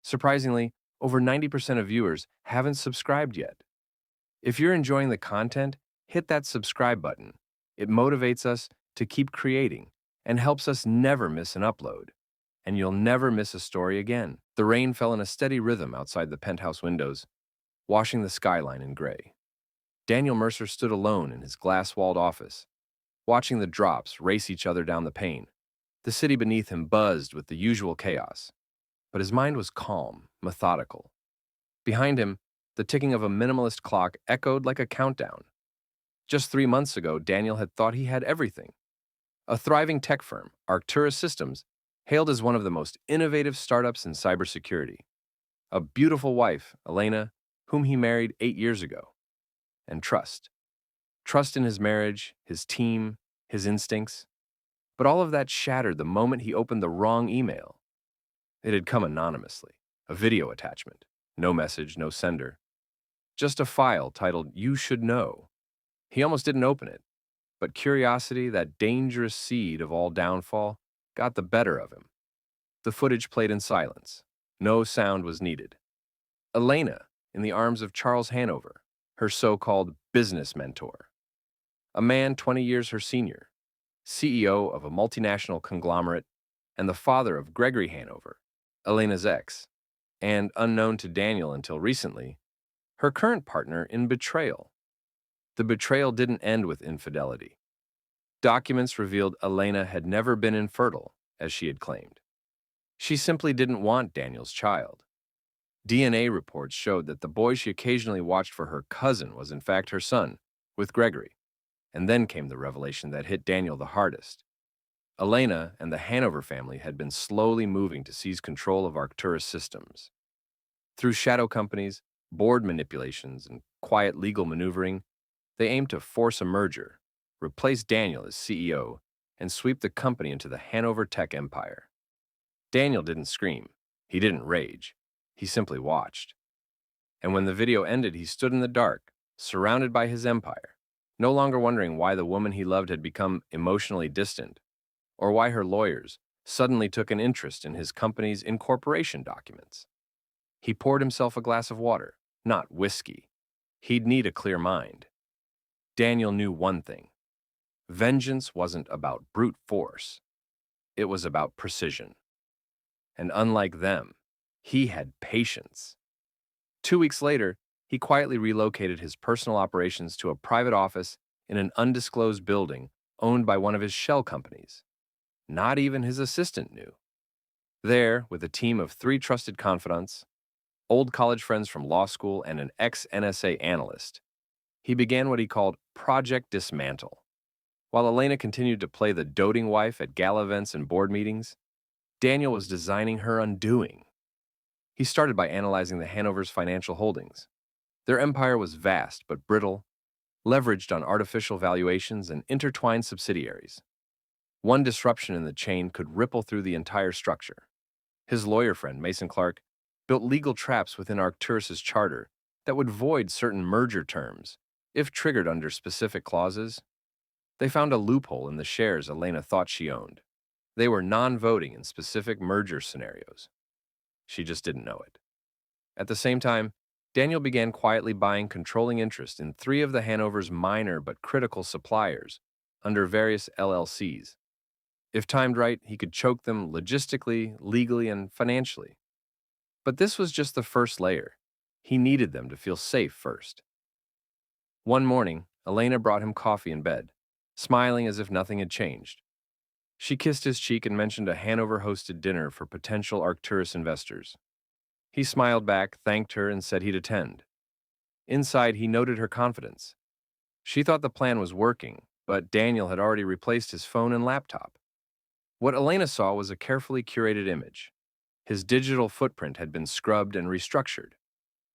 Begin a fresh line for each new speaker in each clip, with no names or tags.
Surprisingly, over 90% of viewers haven't subscribed yet. If you're enjoying the content, hit that subscribe button. It motivates us to keep creating and helps us never miss an upload. And you'll never miss a story again. The rain fell in a steady rhythm outside the penthouse windows, washing the skyline in gray. Daniel Mercer stood alone in his glass-walled office, watching the drops race each other down the pane. The city beneath him buzzed with the usual chaos, but his mind was calm, methodical. Behind him, the ticking of a minimalist clock echoed like a countdown. Just 3 months ago, Daniel had thought he had everything. A thriving tech firm, Arcturus Systems, hailed as one of the most innovative startups in cybersecurity. A beautiful wife, Elena, whom he married 8 years ago. And trust. Trust in his marriage, his team, his instincts. But all of that shattered the moment he opened the wrong email. It had come anonymously, a video attachment. No message, no sender. Just a file titled, "You Should Know." He almost didn't open it, but curiosity, that dangerous seed of all downfall, got the better of him. The footage played in silence. No sound was needed. Elena, in the arms of Charles Hanover, her so-called business mentor. A man 20 years her senior, CEO of a multinational conglomerate, and the father of Gregory Hanover, Elena's ex, and, unknown to Daniel until recently, her current partner in betrayal. The betrayal didn't end with infidelity. Documents revealed Elena had never been infertile, as she had claimed. She simply didn't want Daniel's child. DNA reports showed that the boy she occasionally watched for her cousin was in fact her son, with Gregory. And then came the revelation that hit Daniel the hardest. Elena and the Hanover family had been slowly moving to seize control of Arcturus Systems. Through shadow companies, board manipulations, and quiet legal maneuvering, they aimed to force a merger, replace Daniel as CEO, and sweep the company into the Hanover tech empire. Daniel didn't scream. He didn't rage. He simply watched. And when the video ended, he stood in the dark, surrounded by his empire, no longer wondering why the woman he loved had become emotionally distant, or why her lawyers suddenly took an interest in his company's incorporation documents. He poured himself a glass of water, not whiskey. He'd need a clear mind. Daniel knew one thing. Vengeance wasn't about brute force. It was about precision. And unlike them, he had patience. 2 weeks later, he quietly relocated his personal operations to a private office in an undisclosed building owned by one of his shell companies. Not even his assistant knew. There, with a team of 3 trusted confidants, old college friends from law school, and an ex-NSA analyst, he began what he called Project Dismantle. While Elena continued to play the doting wife at gala events and board meetings, Daniel was designing her undoing. He started by analyzing the Hanover's financial holdings. Their empire was vast but brittle, leveraged on artificial valuations and intertwined subsidiaries. One disruption in the chain could ripple through the entire structure. His lawyer friend, Mason Clark, built legal traps within Arcturus's charter that would void certain merger terms if triggered under specific clauses. They found a loophole in the shares Elena thought she owned. They were non-voting in specific merger scenarios. She just didn't know it. At the same time, Daniel began quietly buying controlling interest in 3 of the Hanover's minor but critical suppliers under various LLCs. If timed right, he could choke them logistically, legally, and financially. But this was just the first layer. He needed them to feel safe first. One morning, Elena brought him coffee in bed, smiling as if nothing had changed. She kissed his cheek and mentioned a Hanover-hosted dinner for potential Arcturus investors. He smiled back, thanked her, and said he'd attend. Inside, he noted her confidence. She thought the plan was working, but Daniel had already replaced his phone and laptop. What Elena saw was a carefully curated image. His digital footprint had been scrubbed and restructured.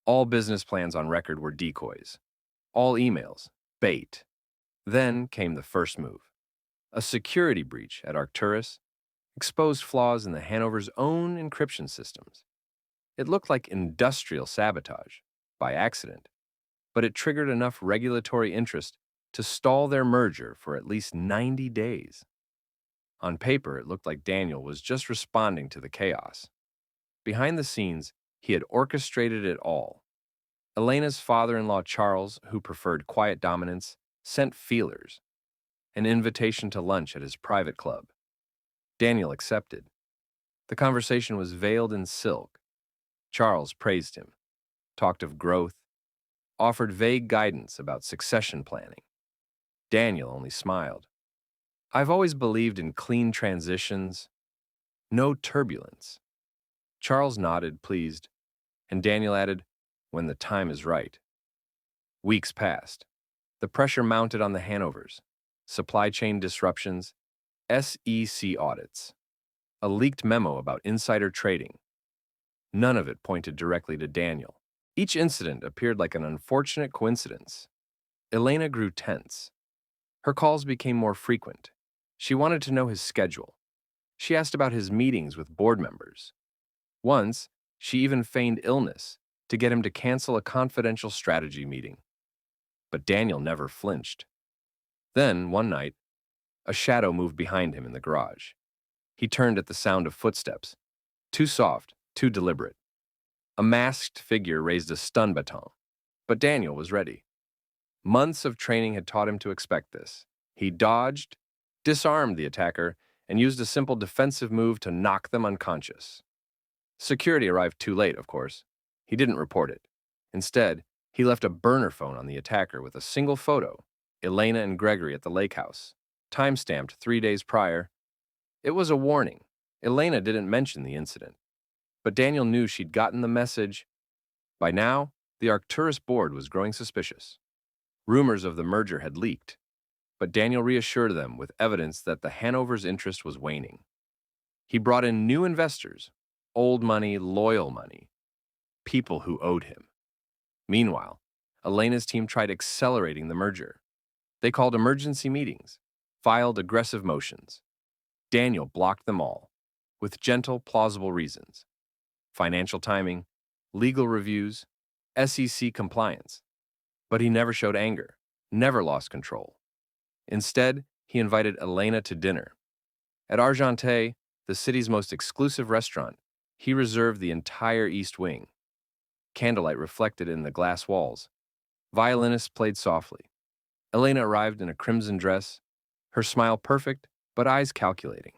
All business plans on record were decoys. All emails, bait. Then came the first move. A security breach at Arcturus exposed flaws in the Hanover's own encryption systems. It looked like industrial sabotage, by accident, but it triggered enough regulatory interest to stall their merger for at least 90 days. On paper, it looked like Daniel was just responding to the chaos. Behind the scenes, he had orchestrated it all. Elena's father-in-law, Charles, who preferred quiet dominance, sent feelers, an invitation to lunch at his private club. Daniel accepted. The conversation was veiled in silk. Charles praised him, talked of growth, offered vague guidance about succession planning. Daniel only smiled. I've always believed in clean transitions, no turbulence. Charles nodded, pleased, and Daniel added, when the time is right. Weeks passed. The pressure mounted on the Hanovers. Supply chain disruptions, SEC audits, a leaked memo about insider trading. None of it pointed directly to Daniel. Each incident appeared like an unfortunate coincidence. Elena grew tense. Her calls became more frequent. She wanted to know his schedule. She asked about his meetings with board members. Once, she even feigned illness to get him to cancel a confidential strategy meeting. But Daniel never flinched. Then, one night, a shadow moved behind him in the garage. He turned at the sound of footsteps. Too soft, too deliberate. A masked figure raised a stun baton. But Daniel was ready. Months of training had taught him to expect this. He dodged, disarmed the attacker, and used a simple defensive move to knock them unconscious. Security arrived too late, of course. He didn't report it. Instead, he left a burner phone on the attacker with a single photo, Elena and Gregory at the lake house, time-stamped 3 days prior. It was a warning. Elena didn't mention the incident. But Daniel knew she'd gotten the message. By now, the Arcturus board was growing suspicious. Rumors of the merger had leaked, but Daniel reassured them with evidence that the Hanovers' interest was waning. He brought in new investors, old money, loyal money, people who owed him. Meanwhile, Elena's team tried accelerating the merger. They called emergency meetings, filed aggressive motions. Daniel blocked them all, with gentle, plausible reasons. Financial timing, legal reviews, SEC compliance. But he never showed anger, never lost control. Instead, he invited Elena to dinner. At Argente, the city's most exclusive restaurant, he reserved the entire East Wing. Candlelight reflected in the glass walls. Violinists played softly. Elena arrived in a crimson dress, her smile perfect, but eyes calculating.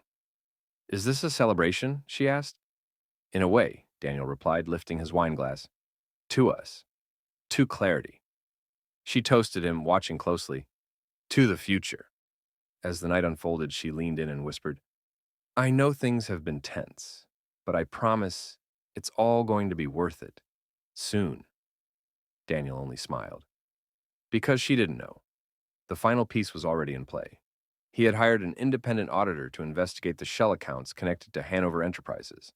Is this a celebration? She asked. In a way, Daniel replied, lifting his wine glass. To us. To clarity. She toasted him, watching closely. To the future. As the night unfolded, she leaned in and whispered, I know things have been tense, but I promise it's all going to be worth it. Soon. Daniel only smiled. Because she didn't know. The final piece was already in play. He had hired an independent auditor to investigate the shell accounts connected to Hanover Enterprises.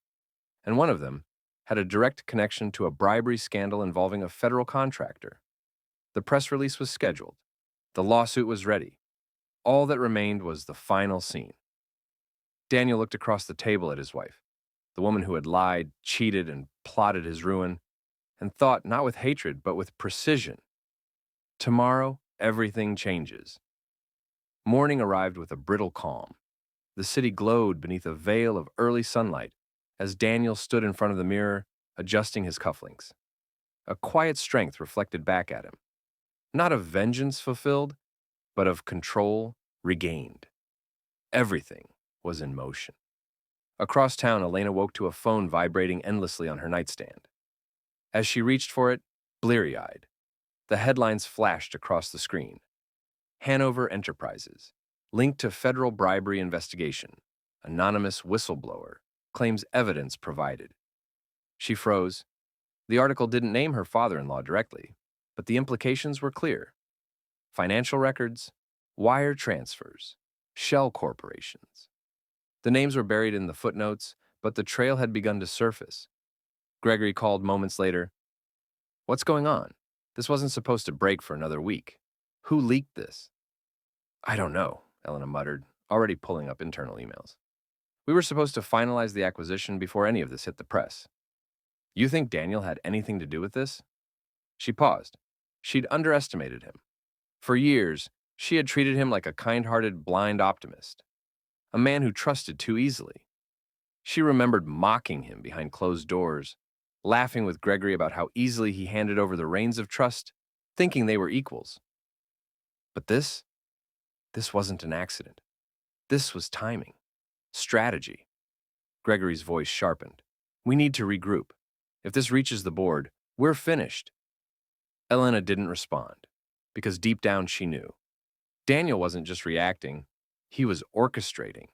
And one of them had a direct connection to a bribery scandal involving a federal contractor. The press release was scheduled. The lawsuit was ready. All that remained was the final scene. Daniel looked across the table at his wife, the woman who had lied, cheated, and plotted his ruin, and thought not with hatred, but with precision. Tomorrow, everything changes. Morning arrived with a brittle calm. The city glowed beneath a veil of early sunlight as Daniel stood in front of the mirror, adjusting his cufflinks. A quiet strength reflected back at him. Not of vengeance fulfilled, but of control regained. Everything was in motion. Across town, Elena woke to a phone vibrating endlessly on her nightstand. As she reached for it, bleary-eyed, the headlines flashed across the screen. Hanover Enterprises, linked to federal bribery investigation. Anonymous whistleblower claims evidence provided. She froze. The article didn't name her father-in-law directly, but the implications were clear. Financial records, wire transfers, shell corporations. The names were buried in the footnotes, but the trail had begun to surface. Gregory called moments later. What's going on? This wasn't supposed to break for another week. Who leaked this? I don't know, Elena muttered, already pulling up internal emails. We were supposed to finalize the acquisition before any of this hit the press. You think Daniel had anything to do with this? She paused. She'd underestimated him. For years, she had treated him like a kind-hearted, blind optimist, a man who trusted too easily. She remembered mocking him behind closed doors, laughing with Gregory about how easily he handed over the reins of trust, thinking they were equals. But this wasn't an accident. This was timing, strategy. Gregory's voice sharpened. We need to regroup. If this reaches the board, we're finished. Elena didn't respond, because deep down she knew. Daniel wasn't just reacting, he was orchestrating.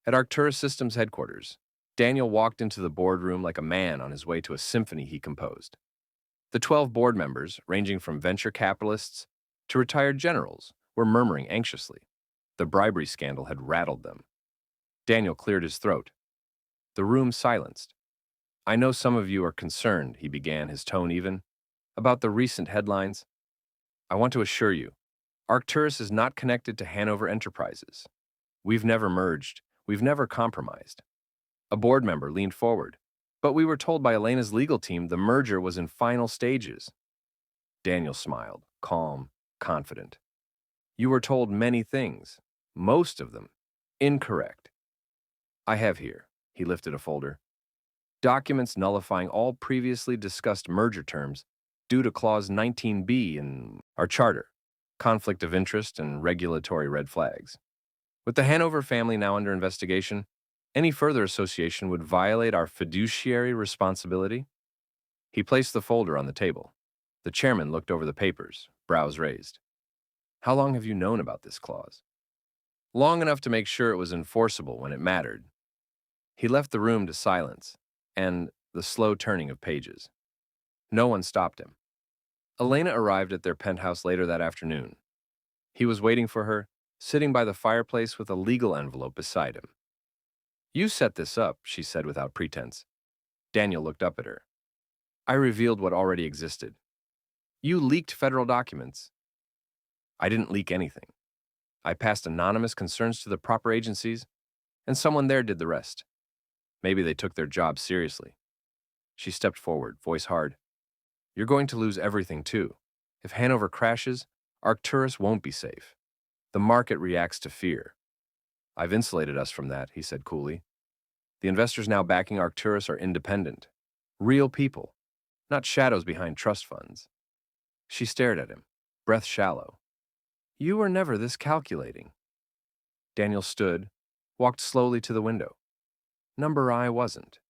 At Arcturus Systems headquarters, Daniel walked into the boardroom like a man on his way to a symphony he composed. The 12 board members, ranging from venture capitalists to retired generals, were murmuring anxiously. The bribery scandal had rattled them. Daniel cleared his throat. The room silenced. I know some of you are concerned, he began, his tone even, about the recent headlines. I want to assure you, Arcturus is not connected to Hanover Enterprises. We've never merged. We've never compromised. A board member leaned forward, but we were told by Elena's legal team the merger was in final stages. Daniel smiled, calm, confident. You were told many things, most of them incorrect. I have here, he lifted a folder, documents nullifying all previously discussed merger terms due to Clause 19B in our charter, conflict of interest and regulatory red flags. With the Hanover family now under investigation, any further association would violate our fiduciary responsibility. He placed the folder on the table. The chairman looked over the papers, brows raised. How long have you known about this clause? Long enough to make sure it was enforceable when it mattered. He left the room to silence and the slow turning of pages. No one stopped him. Elena arrived at their penthouse later that afternoon. He was waiting for her, sitting by the fireplace with a legal envelope beside him. You set this up, she said without pretense. Daniel looked up at her. I revealed what already existed. You leaked federal documents. I didn't leak anything. I passed anonymous concerns to the proper agencies, and someone there did the rest. Maybe they took their job seriously. She stepped forward, voice hard. You're going to lose everything, too. If Hanover crashes, Arcturus won't be safe. The market reacts to fear. I've insulated us from that, he said coolly. The investors now backing Arcturus are independent. Real people, not shadows behind trust funds. She stared at him, breath shallow. You were never this calculating. Daniel stood, walked slowly to the window. Number I wasn't.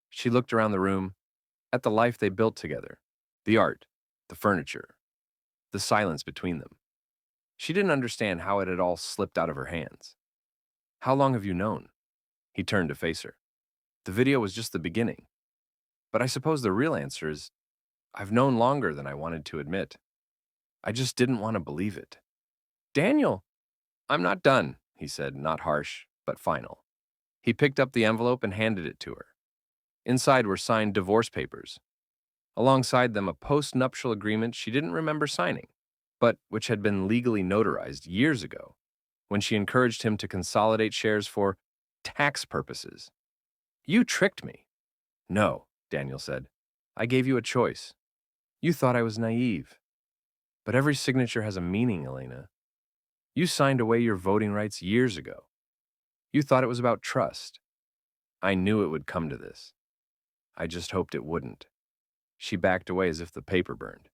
She looked around the room, at the life they built together, the art, the furniture, the silence between them. She didn't understand how it had all slipped out of her hands. How long have you known? He turned to face her. The video was just the beginning. But I suppose the real answer is, I've known longer than I wanted to admit. I just didn't want to believe it. Daniel, I'm not done, he said, not harsh, but final. He picked up the envelope and handed it to her. Inside were signed divorce papers. Alongside them, a post-nuptial agreement she didn't remember signing, but which had been legally notarized years ago, when she encouraged him to consolidate shares for tax purposes. You tricked me. No, Daniel said. I gave you a choice. You thought I was naive. But every signature has a meaning, Elena. You signed away your voting rights years ago. You thought it was about trust. I knew it would come to this. I just hoped it wouldn't. She backed away as if the paper burned.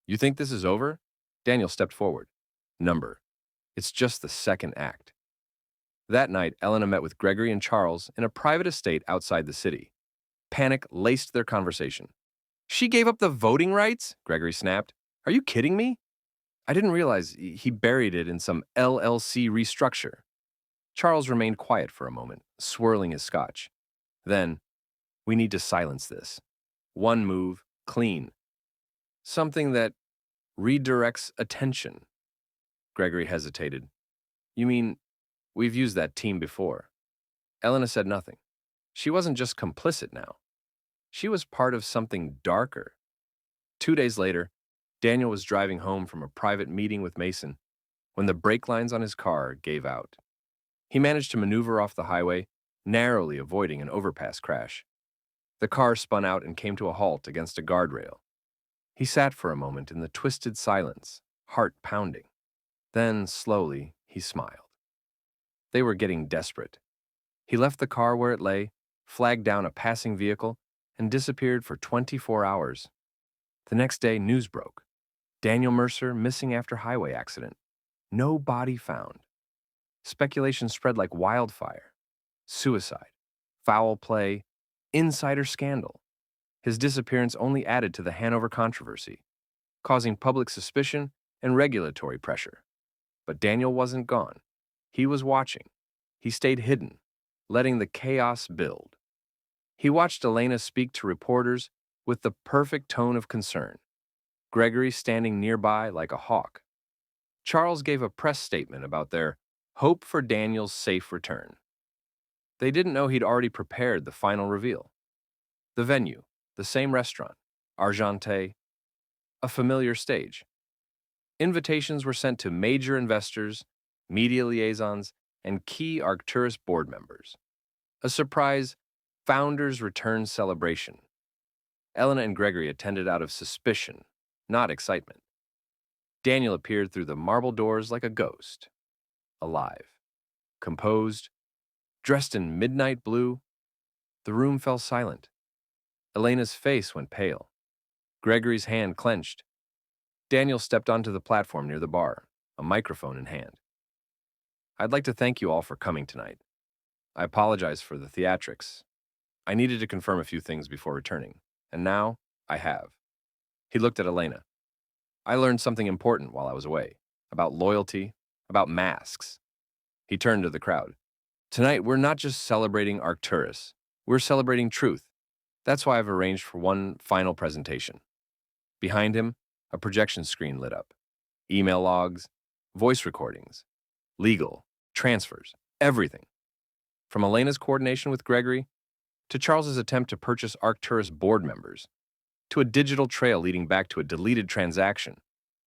You think this is over? Daniel stepped forward. Number. It's just the second act. That night, Elena met with Gregory and Charles in a private estate outside the city. Panic laced their conversation. She gave up the voting rights? Gregory snapped. Are you kidding me? I didn't realize he buried it in some LLC restructure. Charles remained quiet for a moment, swirling his scotch. Then, we need to silence this. One move, clean. Something that redirects attention. Gregory hesitated. You mean, we've used that team before? Elena said nothing. She wasn't just complicit now. She was part of something darker. 2 days later, Daniel was driving home from a private meeting with Mason when the brake lines on his car gave out. He managed to maneuver off the highway, narrowly avoiding an overpass crash. The car spun out and came to a halt against a guardrail. He sat for a moment in the twisted silence, heart pounding. Then, slowly, he smiled. They were getting desperate. He left the car where it lay, flagged down a passing vehicle, and disappeared for 24 hours. The next day, news broke. Daniel Mercer missing after highway accident. No body found. Speculation spread like wildfire. Suicide, foul play, insider scandal. His disappearance only added to the Hanover controversy, causing public suspicion and regulatory pressure. But Daniel wasn't gone. He was watching. He stayed hidden, letting the chaos build. He watched Elena speak to reporters with the perfect tone of concern, Gregory standing nearby like a hawk. Charles gave a press statement about their hope for Daniel's safe return. They didn't know he'd already prepared the final reveal. The venue, the same restaurant, Argente, a familiar stage. Invitations were sent to major investors, media liaisons, and key Arcturus board members. A surprise founders' return celebration. Elena and Gregory attended out of suspicion, not excitement. Daniel appeared through the marble doors like a ghost, alive, composed, dressed in midnight blue. The room fell silent. Elena's face went pale. Gregory's hand clenched. Daniel stepped onto the platform near the bar, a microphone in hand. "I'd like to thank you all for coming tonight. I apologize for the theatrics. I needed to confirm a few things before returning, and now I have." He looked at Elena. "I learned something important while I was away, about loyalty, about masks." He turned to the crowd. "Tonight, we're not just celebrating Arcturus. We're celebrating truth. That's why I've arranged for one final presentation." Behind him, a projection screen lit up. Email logs, voice recordings, legal, transfers, everything. From Elena's coordination with Gregory, to Charles's attempt to purchase Arcturus board members, to a digital trail leading back to a deleted transaction,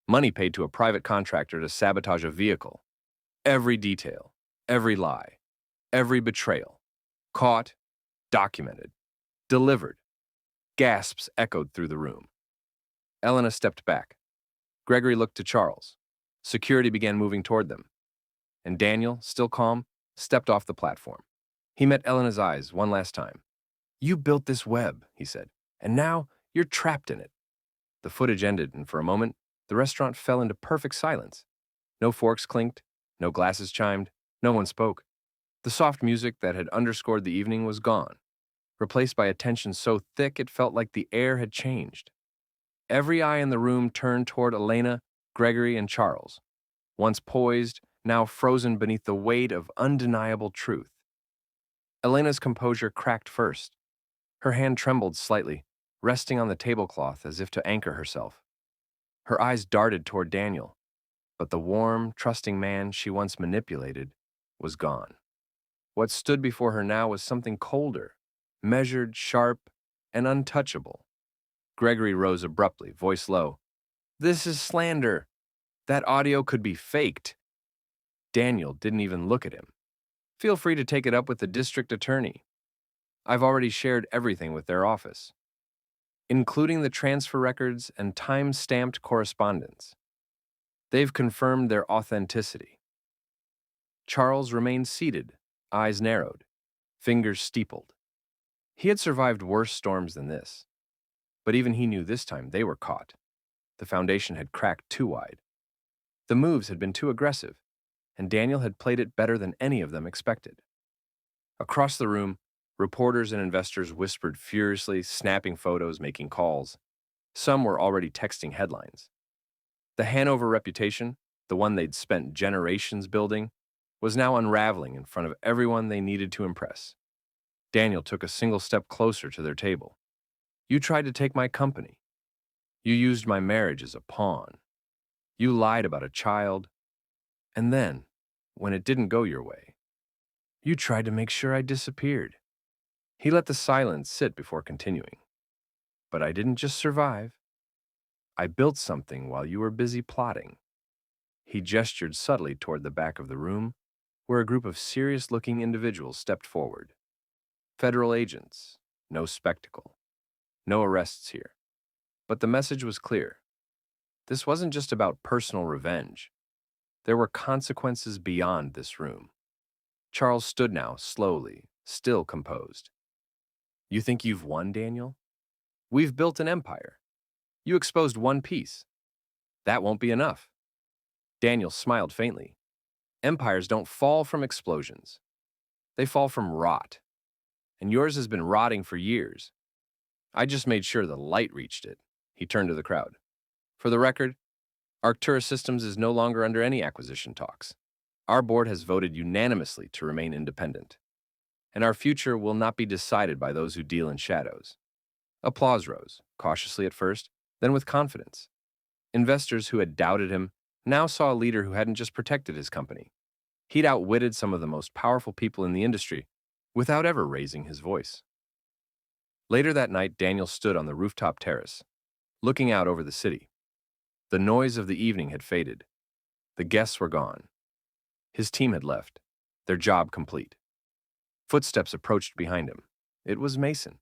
money paid to a private contractor to sabotage a vehicle. Every detail, every lie, every betrayal. Caught, documented, delivered. Gasps echoed through the room. Elena stepped back. Gregory looked to Charles. Security began moving toward them. And Daniel, still calm, stepped off the platform. He met Elena's eyes one last time. "You built this web," he said, "and now you're trapped in it." The footage ended, and for a moment, the restaurant fell into perfect silence. No forks clinked, no glasses chimed, no one spoke. The soft music that had underscored the evening was gone, replaced by a tension so thick it felt like the air had changed. Every eye in the room turned toward Elena, Gregory, and Charles, once poised, now frozen beneath the weight of undeniable truth. Elena's composure cracked first. Her hand trembled slightly, resting on the tablecloth as if to anchor herself. Her eyes darted toward Daniel, but the warm, trusting man she once manipulated was gone. What stood before her now was something colder, measured, sharp, and untouchable. Gregory rose abruptly, voice low. "This is slander. That audio could be faked." Daniel didn't even look at him. "Feel free to take it up with the district attorney. I've already shared everything with their office, including the transfer records and time-stamped correspondence. They've confirmed their authenticity." Charles remained seated, eyes narrowed, fingers steepled. He had survived worse storms than this, but even he knew this time they were caught. The foundation had cracked too wide. The moves had been too aggressive, and Daniel had played it better than any of them expected. Across the room, reporters and investors whispered furiously, snapping photos, making calls. Some were already texting headlines. The Hanover reputation, the one they'd spent generations building, was now unraveling in front of everyone they needed to impress. Daniel took a single step closer to their table. "You tried to take my company. You used my marriage as a pawn. You lied about a child. And then, when it didn't go your way, you tried to make sure I disappeared." He let the silence sit before continuing. "But I didn't just survive. I built something while you were busy plotting." He gestured subtly toward the back of the room, where a group of serious-looking individuals stepped forward. Federal agents, no spectacle. No arrests here. But the message was clear. This wasn't just about personal revenge. There were consequences beyond this room. Charles stood now, slowly, still composed. You think you've won, Daniel? We've built an empire. You exposed one piece. That won't be enough. Daniel smiled faintly. Empires don't fall from explosions. They fall from rot. And yours has been rotting for years. I just made sure the light reached it. He turned to the crowd. For the record, Arcturus Systems is no longer under any acquisition talks. Our board has voted unanimously to remain independent. And our future will not be decided by those who deal in shadows. Applause rose, cautiously at first, then with confidence. Investors who had doubted him now saw a leader who hadn't just protected his company. He'd outwitted some of the most powerful people in the industry without ever raising his voice. Later that night, Daniel stood on the rooftop terrace, looking out over the city. The noise of the evening had faded. The guests were gone. His team had left, their job complete. Footsteps approached behind him. It was Mason.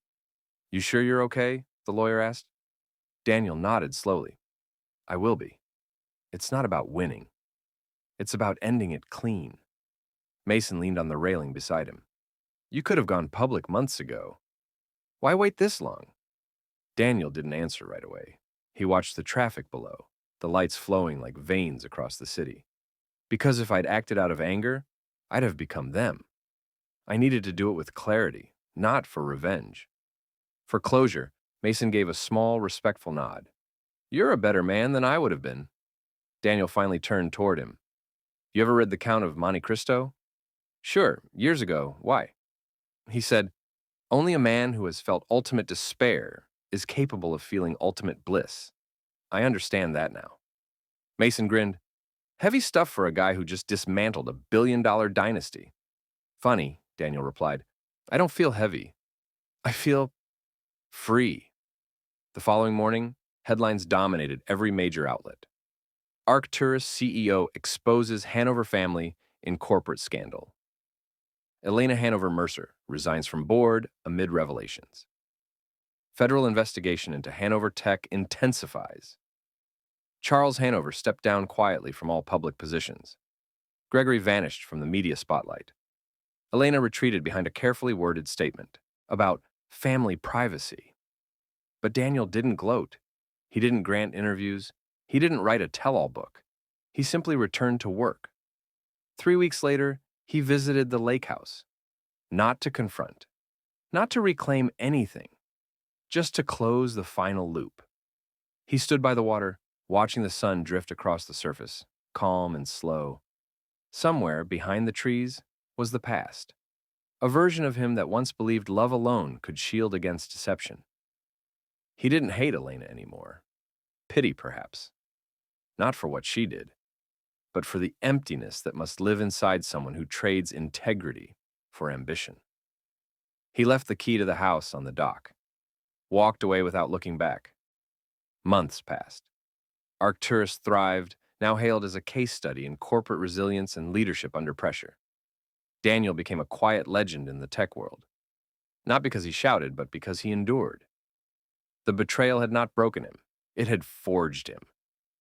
You sure you're okay? The lawyer asked. Daniel nodded slowly. I will be. It's not about winning. It's about ending it clean. Mason leaned on the railing beside him. You could have gone public months ago. Why wait this long? Daniel didn't answer right away. He watched the traffic below, the lights flowing like veins across the city. Because if I'd acted out of anger, I'd have become them. I needed to do it with clarity, not for revenge. For closure, Mason gave a small, respectful nod. You're a better man than I would have been. Daniel finally turned toward him. You ever read The Count of Monte Cristo? Sure, years ago. Why? He said, only a man who has felt ultimate despair is capable of feeling ultimate bliss. I understand that now. Mason grinned. Heavy stuff for a guy who just dismantled $1 billion dynasty. Funny, Daniel replied. I don't feel heavy. I feel free. The following morning, headlines dominated every major outlet. Arcturus CEO exposes Hanover family in corporate scandal. Elena Hanover Mercer resigns from board amid revelations. Federal investigation into Hanover Tech intensifies. Charles Hanover stepped down quietly from all public positions. Gregory vanished from the media spotlight. Elena retreated behind a carefully worded statement about family privacy. But Daniel didn't gloat. He didn't grant interviews. He didn't write a tell-all book. He simply returned to work. 3 weeks later, he visited the lake house. Not to confront. Not to reclaim anything. Just to close the final loop. He stood by the water, watching the sun drift across the surface, calm and slow. Somewhere behind the trees was the past. A version of him that once believed love alone could shield against deception. He didn't hate Elena anymore. Pity, perhaps. Not for what she did, but for the emptiness that must live inside someone who trades integrity for ambition. He left the key to the house on the dock, walked away without looking back. Months passed. Arcturus thrived, now hailed as a case study in corporate resilience and leadership under pressure. Daniel became a quiet legend in the tech world, not because he shouted, but because he endured. The betrayal had not broken him, it had forged him.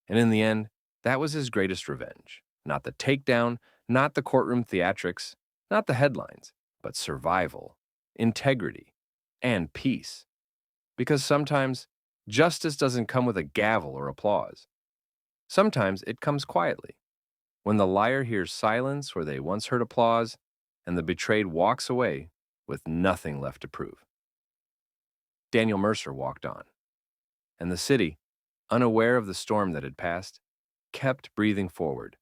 And in the end, that was his greatest revenge. Not the takedown, not the courtroom theatrics, not the headlines, but survival, integrity, and peace. Because sometimes, justice doesn't come with a gavel or applause. Sometimes it comes quietly, when the liar hears silence where they once heard applause, and the betrayed walks away with nothing left to prove. Daniel Mercer walked on, and the city, unaware of the storm that had passed, kept breathing forward,